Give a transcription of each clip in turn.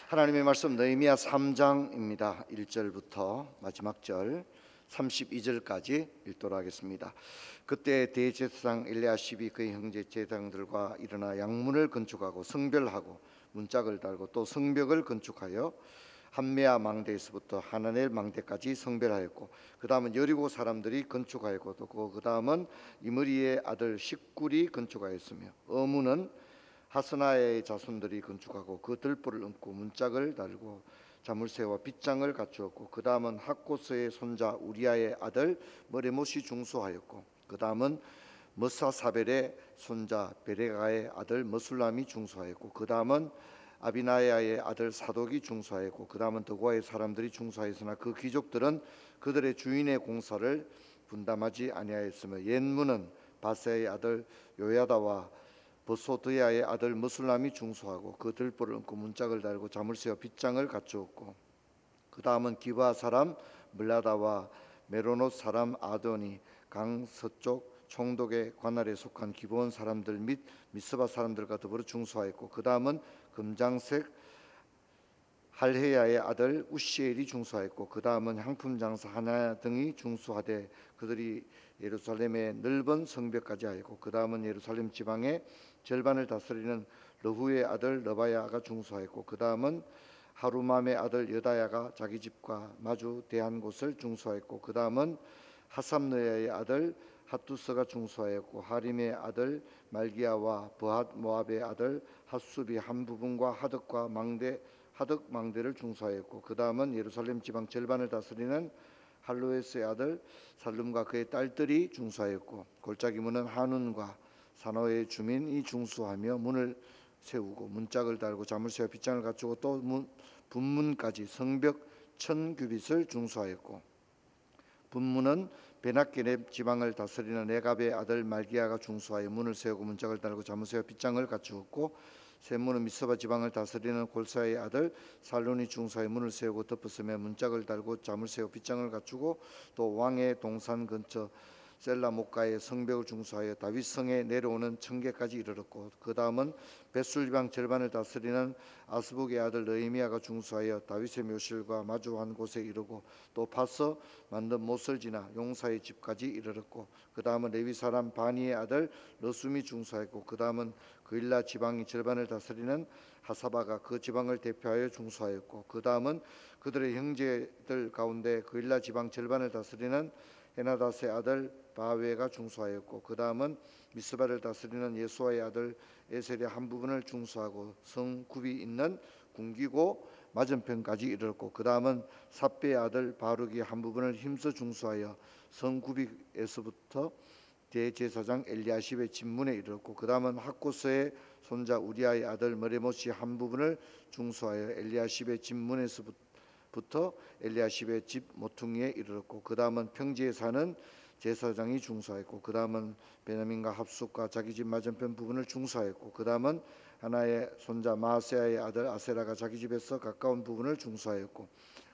하나님의 말씀 느헤미야 3장입니다. 1절부터 마지막 절 32절까지 읽도록 하겠습니다. 그때 대제사장 엘리야십이 그의 형제 제사장들과 일어나 양문을 건축하고 성별하고 문짝을 달고 또 성벽을 건축하여 한메아 망대에서부터 하나넬 망대까지 성별하였고, 그 다음은 여리고 사람들이 건축하였고, 또 그 다음은 이므리의 아들 식굴이 건축하였으며, 어문은 하스나의 자손들이 건축하고 그 들보를 얹고 문짝을 달고 자물쇠와 빗장을 갖추었고, 그 다음은 학고스의 손자 우리아의 아들 머레못이 중수하였고, 그 다음은 머사사벨의 손자 베레가의 아들 머술람이 중수하였고, 그 다음은 아비나야의 아들 사독이 중수하였고, 그 다음은 더고아의 사람들이 중수하였으나 그 귀족들은 그들의 주인의 공사를 분담하지 아니하였으며, 옛문은 바세의 아들 요야다와 버소드야의 아들 머술람이 중수하고 그 들보를 얹고 문짝을 달고 자물쇠와 빗장을 갖추었고, 그 다음은 기브아 사람 물라다와 메로노 사람 아도니 강 서쪽 총독의 관할에 속한 기브온 사람들 및 미스바 사람들과 더불어 중수하였고, 그 다음은 금장색 할헤야의 아들 우시엘이 중수하였고, 그 다음은 향품 장사 하나 등이 중수하되 그들이 예루살렘의 넓은 성벽까지 하였고, 그 다음은 예루살렘 지방의 절반을 다스리는 러후의 아들 러바야가 중수하였고, 그 다음은 하루맘의 아들 여다야가 자기 집과 마주 대한 곳을 중수하였고, 그 다음은 하삼느야의 아들 핫두스가 중수하였고, 하림의 아들 말기야와 버핫 모압의 아들 핫수비 한 부분과 하덕과 하덕 망대를 중수하였고, 그 다음은 예루살렘 지방 절반을 다스리는 할로에스의 아들 살룸과 그의 딸들이 중수하였고, 골짜기 문은 한운과 산호의 주민이 중수하며 문을 세우고 문짝을 달고 자물쇠와 빗장을 갖추고 또 분문까지 성벽 1000규빗을 중수하였고, 분문은 베나케렙 지방을 다스리는 네갑의 아들 말기야가 중수하여 문을 세우고 문짝을 달고 자물쇠와 빗장을 갖추었고, 셋문은 미스바 지방을 다스리는 골사의 아들 살룬이 중수하여 문을 세우고 덮었으며 문짝을 달고 자물쇠와 빗장을 갖추고, 또 왕의 동산 근처 셀라 목가의 성벽을 중수하여 다윗성에 내려오는 청계까지 이르렀고, 그 다음은 벳술 지방 절반을 다스리는 아스북의 아들 느헤미야가 중수하여 다윗의 묘실과 마주한 곳에 이르고, 또 파서 만든 못을 지나 용사의 집까지 이르렀고, 그 다음은 레위 사람 바니의 아들 러숨이 중수하였고, 그 다음은 그일라 지방이 절반을 다스리는 하사바가 그 지방을 대표하여 중수하였고, 그 다음은 그들의 형제들 가운데 그일라 지방 절반을 다스리는 헤나닷의 아들 바웨가 중수하였고, 그 다음은 미스바를 다스리는 예수아의 아들 에셀의 한 부분을 중수하고 성굽이 있는 궁기고 맞은편까지 이르렀고, 그 다음은 삽베의 아들 바룩이 한 부분을 힘써 중수하여 성굽이에서부터 대제사장 엘리야십의 집문에 이르렀고, 그 다음은 학고스의 손자 우리아의 아들 머레못이 한 부분을 중수하여 엘리야십의 집문에서부터 엘리야십의 집 모퉁이에 이르렀고, 그 다음은 평지에 사는 제사장이 중수하였고, 그 다음은 베냐민과 합숙과 자기 집 맞은편 부분을 중수하였고, 그 다음은 하나의 손자 마세아의 아들 아세라가 자기 집에서 가까운 부분을 중수하였고,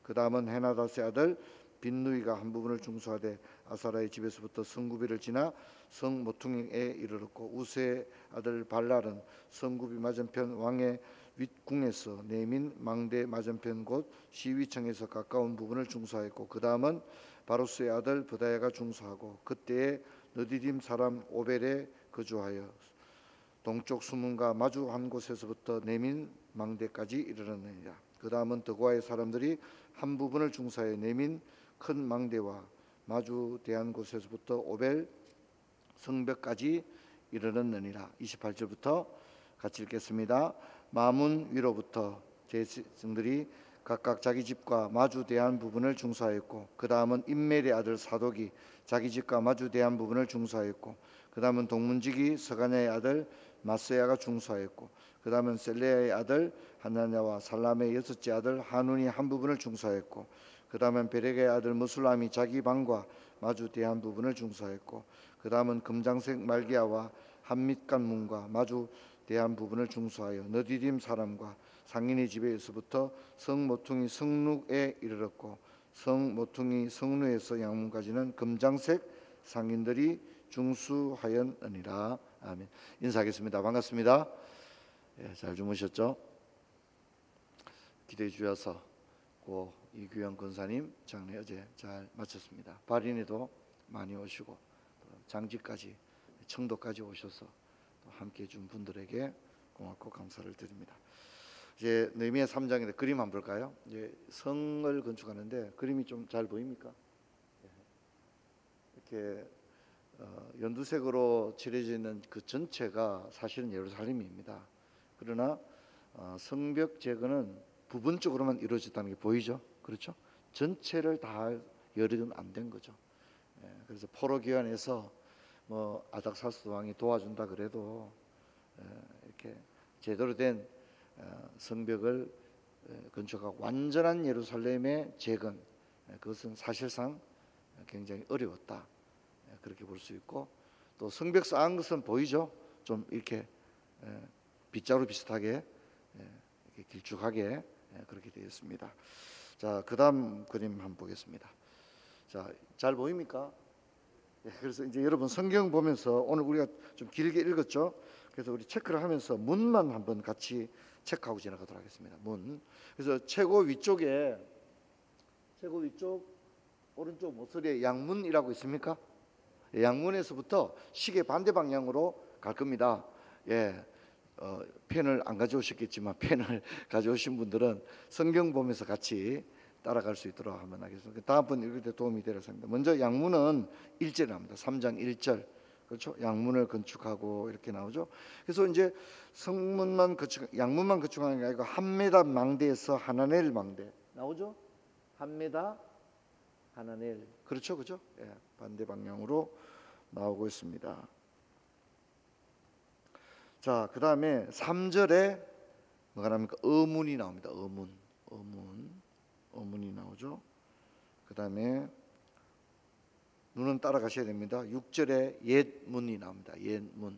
그 다음은 헤나닷의 아들 빈누이가 한 부분을 중수하되 아사라의 집에서부터 성구비를 지나 성 모퉁이에 이르렀고, 우세의 아들 발랄은 성구비 맞은편 왕의 윗궁에서 내민 망대 맞은편 곧 시위청에서 가까운 부분을 중수하였고, 그 다음은 바로스의 아들 브다야가 중수하고, 그때에 느디딤 사람 오벨에 거주하여 동쪽 수문과 마주한 곳에서부터 내민 망대까지 이르렀느니라. 그 다음은 더고아의 사람들이 한 부분을 중수하여 내민 큰 망대와 마주 대한 곳에서부터 오벨 성벽까지 이르렀느니라. 28절부터 같이 읽겠습니다. 마문 위로부터 제사장들이 각각 자기 집과 마주 대한 부분을 중수하였고, 그 다음은 임멜의 아들 사독이 자기 집과 마주 대한 부분을 중수하였고, 그 다음은 동문지기 서가냐의 아들 마세야가 중수하였고, 그 다음은 셀레야의 아들 하나냐와 살람의 여섯째 아들 한운이 한 부분을 중수하였고, 그 다음은 베렉의 아들 머술람이 자기 방과 마주 대한 부분을 중수하였고, 그 다음은 금장색 말기야와 한밑간 문과 마주 대한 부분을 중수하여 너디딤 사람과 상인의 집에서부터 성 모퉁이 성루에 이르렀고, 성 모퉁이 성루에서 양문까지는 금장색 상인들이 중수하였느니라. 아멘. 인사하겠습니다. 반갑습니다. 잘 주무셨죠? 기대해 주셔서 이규영 권사님 장례 어제 잘 마쳤습니다. 발인에도 많이 오시고 또 장지까지 청도까지 오셔서 또 함께해 준 분들에게 고맙고 감사를 드립니다. 이제 느헤미야 3장인데 그림 한번 볼까요? 이제 성을 건축하는데 그림이 좀 잘 보입니까? 이렇게 연두색으로 칠해져 있는 그 전체가 사실은 예루살렘입니다. 그러나 성벽 제거는 부분적으로만 이루어졌다는 게 보이죠? 그렇죠? 전체를 다 열은 안 된 거죠. 그래서 포로 기환에서 뭐 아닥사스 왕이 도와준다 그래도 이렇게 제대로 된 성벽을 건축하고 완전한 예루살렘의 재건, 그것은 사실상 굉장히 어려웠다, 그렇게 볼 수 있고, 또 성벽 쌓은 것은 보이죠? 좀 이렇게 빗자루 비슷하게 이렇게 길쭉하게 그렇게 되어 있습니다. 자, 그다음 그림 한번 보겠습니다. 자, 잘 보입니까? 그래서 이제 여러분 성경 보면서 오늘 우리가 좀 길게 읽었죠. 그래서 우리 체크를 하면서 문만 한번 같이 체크하고 지나가도록 하겠습니다. 문. 그래서 최고 위쪽 오른쪽 모서리에 양문이라고 있습니까? 양문에서부터 시계 반대 방향으로 갈 겁니다. 펜을 안 가져오셨겠지만 펜을 가져오신 분들은 성경 보면서 같이 따라갈 수 있도록 하면 하겠습니다. 다음번 읽을 때 도움이 되리라 생각합니다. 먼저 양문은 1절에 나옵니다. 3장 1절. 그렇죠? 양문을 건축하고 이렇게 나오죠. 그래서 이제 양문만 건축하는 게 아니고 한메다 망대에서 하나넬 망대 나오죠? 한메다 하나넬. 그렇죠, 그죠? 반대 방향으로 나오고 있습니다. 자, 그 다음에 3절에 뭐가 나옵니까? 어문이 나옵니다. 어문이 나오죠. 그 다음에 눈은 따라가셔야 됩니다. 6절에 옛문이 나옵니다. 옛문.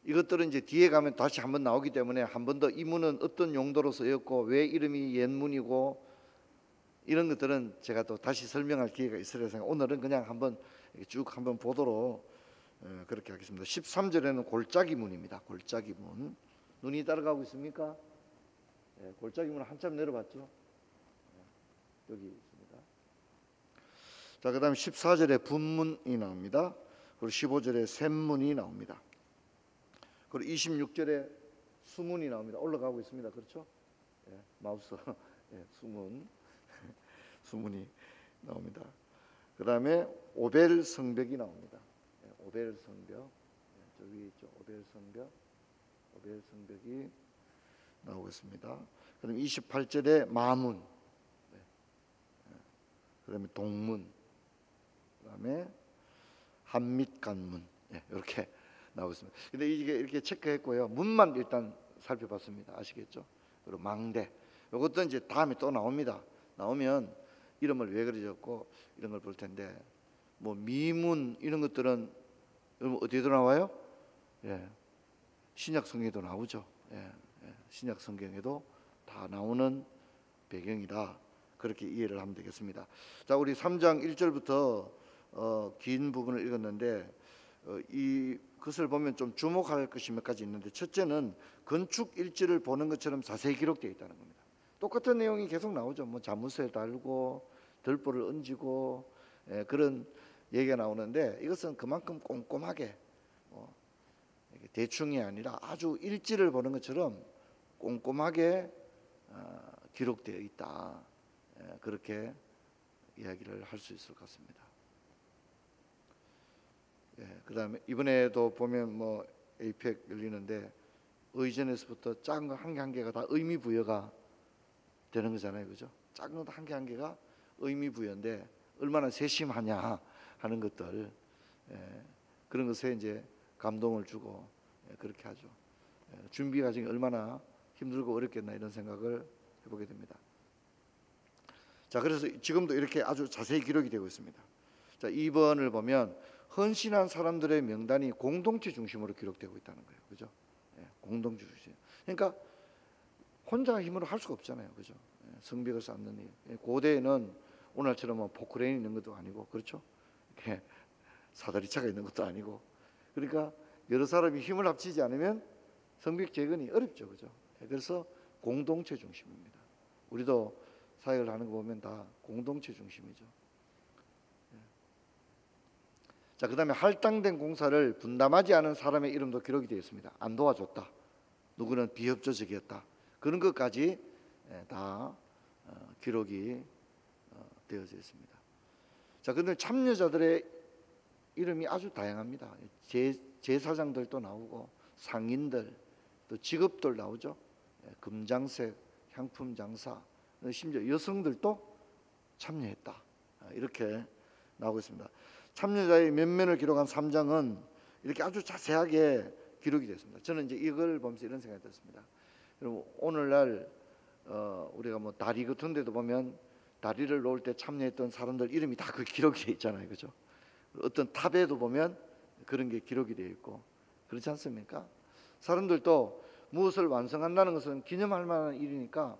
이것들은 이제 뒤에 가면 다시 한번 나오기 때문에 한 번 더 이 문은 어떤 용도로 쓰였고 왜 이름이 옛문이고 이런 것들은 제가 또 다시 설명할 기회가 있으리라 생각. 오늘은 그냥 한번 쭉 한번 보도록 그렇게 하겠습니다. 13절에는 골짜기 문입니다. 골짜기 문. 눈이 따라가고 있습니까? 골짜기 문을 한참 내려봤죠. 여기 있습니다. 자, 그다음 14절에 분문이 나옵니다. 그리고 15절에 샘문이 나옵니다. 그리고 26절에 수문이 나옵니다. 올라가고 있습니다. 그렇죠? 마우스 수문이 나옵니다. 그다음에 오벨 성벽이 나옵니다. 오벨 성벽. 저기 있죠. 오벨 성벽이 나오고 있습니다. 그다음에 28절에 마문. 그다음에 동문. 그다음에 한밑간문. 이렇게 나오고 있습니다. 근데 이게 이렇게 체크했고요. 문만 일단 살펴봤습니다. 아시겠죠? 그리고 망대. 이것도 이제 다음에 또 나옵니다. 나오면 이름을 왜 그려졌고 이런 걸 볼 텐데, 뭐 미문 이런 것들은 어디에도 나와요? 신약 성경에도 나오죠. 신약 성경에도 다 나오는 배경이다. 그렇게 이해를 하면 되겠습니다. 자, 우리 3장 1절부터 긴 부분을 읽었는데 그것을 보면 좀 주목할 것이 몇 가지 있는데, 첫째는 건축 일지를 보는 것처럼 자세히 기록되어 있다는 겁니다. 똑같은 내용이 계속 나오죠. 뭐 자무쇠 달고 들보를 얹고 그런 얘기가 나오는데, 이것은 그만큼 꼼꼼하게 대충이 아니라 아주 일지를 보는 것처럼 꼼꼼하게 기록되어 있다. 그렇게 이야기를 할 수 있을 것 같습니다. 그다음에 이번에도 보면 뭐 에이펙 열리는데 의전에서부터 작은 거 한 개 한 개가 다 의미 부여가 되는 거잖아요, 그죠? 작은 거 한 개 한 개가 의미 부여인데 얼마나 세심하냐 하는 것들, 그런 것에 이제 감동을 주고 그렇게 하죠. 준비 과정이 얼마나 힘들고 어렵겠나 이런 생각을 해보게 됩니다. 자, 그래서 지금도 이렇게 아주 자세히 기록이 되고 있습니다. 자, 2번을 보면 헌신한 사람들의 명단이 공동체 중심으로 기록되고 있다는 거예요, 그죠? 공동체 중심. 그러니까 혼자 힘으로 할 수가 없잖아요, 그죠? 성벽을 쌓는 일. 고대에는 오늘처럼 뭐 포크레인 있는 것도 아니고, 그렇죠? 이렇게 사다리차가 있는 것도 아니고, 그러니까 여러 사람이 힘을 합치지 않으면 성벽 재건이 어렵죠, 그죠? 그래서 공동체 중심입니다. 우리도 사역을 하는 거 보면 다 공동체 중심이죠. 자, 그다음에 할당된 공사를 분담하지 않은 사람의 이름도 기록이 되어 있습니다. 안 도와줬다, 누구는 비협조적이었다, 그런 것까지 다 기록이 되어져 있습니다. 자, 그런데 참여자들의 이름이 아주 다양합니다. 제사장들도 나오고 상인들, 또 직업들 나오죠. 금장색, 향품장사, 심지어 여성들도 참여했다, 이렇게 나오고 있습니다. 참여자의 면면을 기록한 3장은 이렇게 아주 자세하게 기록이 됐습니다. 저는 이제 이걸 보면서 이런 생각이 들었습니다. 여러분, 오늘날 우리가 뭐 다리 같은 데도 보면 다리를 놓을 때 참여했던 사람들 이름이 다 그 기록이 돼 있잖아요, 그죠? 어떤 탑에도 보면 그런 게 기록이 되어 있고, 그렇지 않습니까? 사람들도 무엇을 완성한다는 것은 기념할 만한 일이니까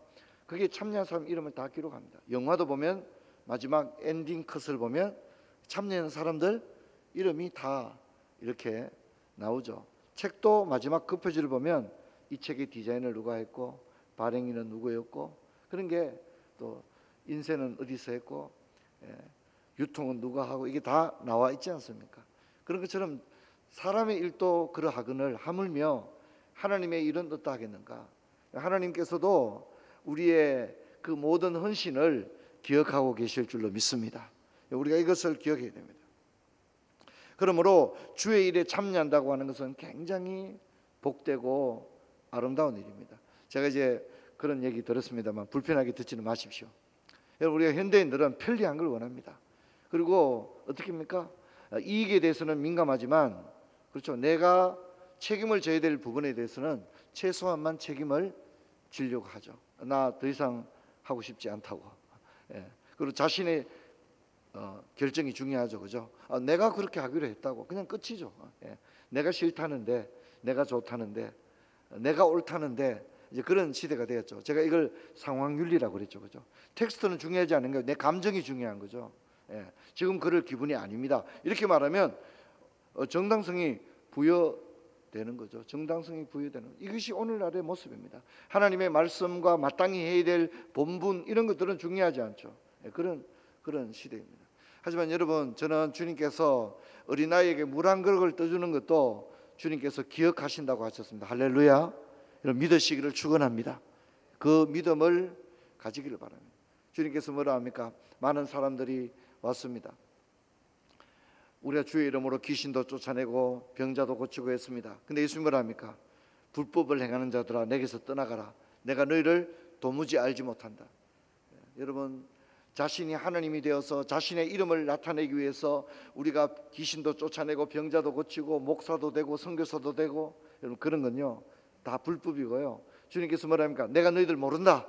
그게 참여한 사람 이름을 다 기록합니다. 영화도 보면 마지막 엔딩 컷을 보면 참여한 사람들 이름이 다 이렇게 나오죠. 책도 마지막 그 표지를 보면 이 책의 디자인을 누가 했고, 발행인은 누구였고, 그런 게 또 인쇄는 어디서 했고, 유통은 누가 하고, 이게 다 나와 있지 않습니까? 그런 것처럼 사람의 일도 그러하거늘 하물며 하나님의 일은 어떠하겠는가? 하나님께서도 우리의 그 모든 헌신을 기억하고 계실 줄로 믿습니다. 우리가 이것을 기억해야 됩니다. 그러므로 주의 일에 참여한다고 하는 것은 굉장히 복되고 아름다운 일입니다. 제가 이제 그런 얘기 들었습니다만 불편하게 듣지는 마십시오. 여러분, 우리가 현대인들은 편리한 걸 원합니다. 그리고 어떻게 합니까? 이익에 대해서는 민감하지만, 그렇죠, 내가 책임을 져야 될 부분에 대해서는 최소한만 책임을 지려고 하죠. 나 더 이상 하고 싶지 않다고. 그리고 자신의 결정이 중요하죠, 그죠? 내가 그렇게 하기로 했다고 그냥 끝이죠. 내가 싫다는데, 내가 좋다는데, 내가 옳다는데, 이제 그런 시대가 되었죠. 제가 이걸 상황윤리라고 그랬죠, 그죠? 텍스트는 중요하지 않은 거예요. 내 감정이 중요한 거죠. 지금 그럴 기분이 아닙니다, 이렇게 말하면 정당성이 부여되는 거죠. 정당성이 부여되는, 이것이 오늘날의 모습입니다. 하나님의 말씀과 마땅히 해야 될 본분, 이런 것들은 중요하지 않죠. 그런 시대입니다. 하지만 여러분, 저는 주님께서 어린아이에게 물 한 그릇을 떠주는 것도 주님께서 기억하신다고 하셨습니다. 할렐루야. 여러분, 믿으시기를 축원합니다. 그 믿음을 가지기를 바랍니다. 주님께서 뭐라 합니까? 많은 사람들이 왔습니다. 우리가 주의 이름으로 귀신도 쫓아내고 병자도 고치고 했습니다. 근데 예수님 뭐라 합니까? 불법을 행하는 자들아, 내게서 떠나가라. 내가 너희를 도무지 알지 못한다. 여러분, 자신이 하나님이 되어서 자신의 이름을 나타내기 위해서 우리가 귀신도 쫓아내고 병자도 고치고 목사도 되고 선교사도 되고, 여러분, 그런 건요 다 불법이고요. 주님께서 뭐라 합니까? 내가 너희들 모른다.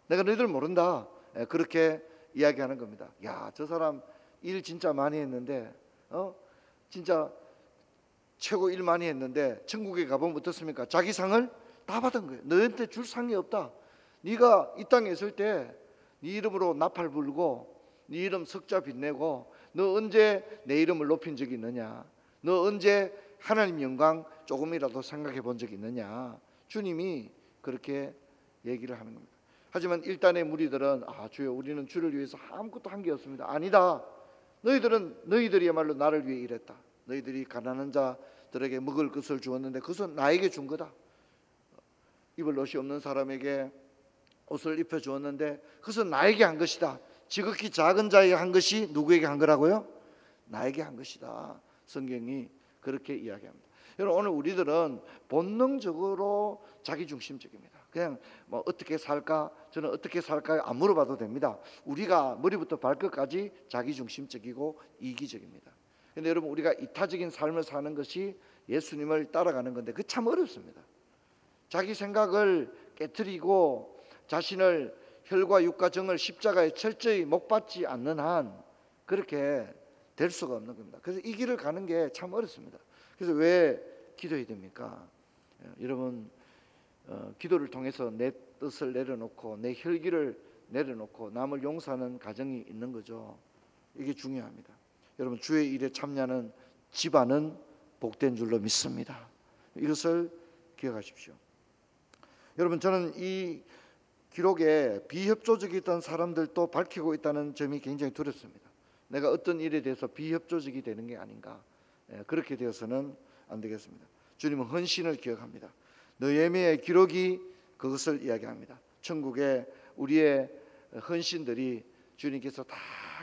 내가 너희들 모른다. 그렇게 이야기하는 겁니다. 야, 저 사람 일 진짜 많이 했는데, 진짜 최고 일 많이 했는데 천국에 가보면 어떻습니까? 자기 상을 다 받은 거예요. 너한테 줄 상이 없다. 네가 이 땅에 있을 때 네 이름으로 나팔 불고 네 이름 석자 빛내고, 너 언제 내 이름을 높인 적이 있느냐? 너 언제 하나님 영광 조금이라도 생각해 본 적이 있느냐? 주님이 그렇게 얘기를 하는 겁니다. 하지만 일단의 무리들은 주여, 우리는 주를 위해서 아무것도 한 게 없습니다. 아니다. 너희들이야말로 나를 위해 일했다. 너희들이 가난한 자들에게 먹을 것을 주었는데 그것은 나에게 준 거다. 입을 옷이 없는 사람에게 옷을 입혀 주었는데 그것은 나에게 한 것이다. 지극히 작은 자에게 한 것이 누구에게 한 거라고요? 나에게 한 것이다. 성경이 그렇게 이야기합니다. 여러분, 오늘 우리들은 본능적으로 자기중심적입니다. 그냥 뭐 어떻게 살까? 저는 어떻게 살까요? 안 물어봐도 됩니다. 우리가 머리부터 발끝까지 자기중심적이고 이기적입니다. 그런데 여러분, 우리가 이타적인 삶을 사는 것이 예수님을 따라가는 건데 그게 참 어렵습니다. 자기 생각을 깨트리고 자신을 혈과 육과 정을 십자가에 철저히 못 박지 않는 한 그렇게 될 수가 없는 겁니다. 그래서 이 길을 가는 게 참 어렵습니다. 그래서 왜 기도해야 됩니까? 여러분, 기도를 통해서 내 뜻을 내려놓고 내 혈기를 내려놓고 남을 용서하는 가정이 있는 거죠. 이게 중요합니다. 여러분, 주의 일에 참여하는 집안은 복된 줄로 믿습니다. 이것을 기억하십시오. 여러분, 저는 이 기록에 비협조적이던 사람들도 밝히고 있다는 점이 굉장히 두렵습니다. 내가 어떤 일에 대해서 비협조적이 되는 게 아닌가. 그렇게 되어서는 안 되겠습니다. 주님은 헌신을 기억합니다. 느헤미야의 기록이 그것을 이야기합니다. 천국에 우리의 헌신들이 주님께서 다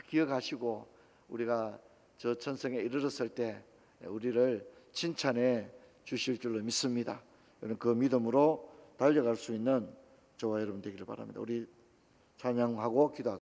기억하시고 우리가 저 천성에 이르렀을 때 우리를 칭찬해 주실 줄로 믿습니다. 여러분 그 믿음으로 달려갈 수 있는 저와 여러분 되기를 바랍니다. 우리 찬양하고 기도하겠습니다.